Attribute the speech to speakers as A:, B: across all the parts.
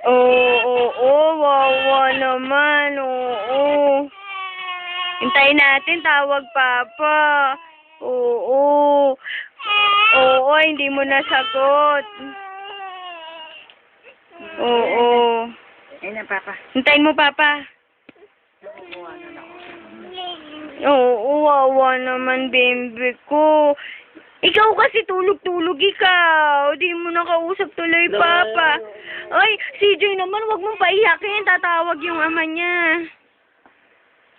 A: Oo, wawa naman, oo. Hintayin natin, tawag Papa. Oo. Oo, hindi mo nasagot. Oo.
B: Ayun na, Papa.
A: Hintayin mo, Papa. Oo, wawa naman, bimbi ko. Ikaw kasi tulog-tulog ikaw. Di mo nakausap tuloy, Papa. Ay, si Joy naman, wag mong paiyakin. Tatawag yung ama niya.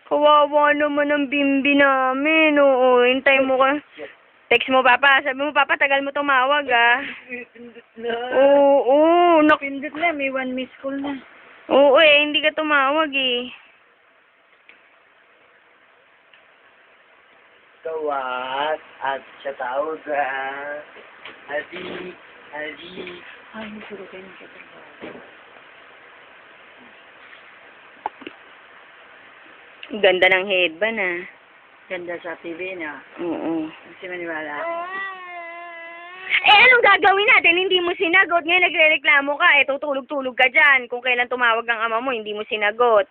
A: Kawawa naman ang bimbi namin. Oo, hintay mo ka. Text mo, Papa. Sabi mo, Papa, tagal mo tumawag, ah. Oo,
B: Pindot na, may 1 miss call na.
A: Oo, hindi ka tumawag, eh.
C: Tawag at siya tawag Ali.
B: Ay, masuro kayo ng katrabaho.
A: Ganda ng headband, ah.
B: Ganda sa TV na.
A: Oo.
B: Kasi maniwala.
A: Anong gagawin natin? Hindi mo sinagot. Ngayon nagre-reklamo ka. Tutulog-tulog ka dyan. Kung kailan tumawag ang ama mo, hindi mo sinagot.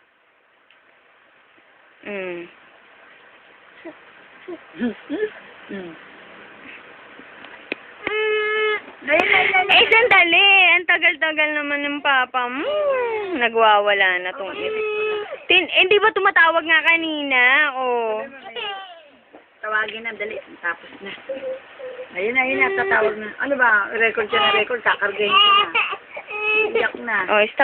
A: Sandali. Ang tagal-tagal naman ng papa mo. Nagwawala na tong hindi ba tumatawag nga kanina? Oh.
B: Tawagin na, dali. Tapos na. Ayun na, tatawag na. Ano ba? Record siya na record. Kakargahin ko na. Iyak na.
A: Oh, stop.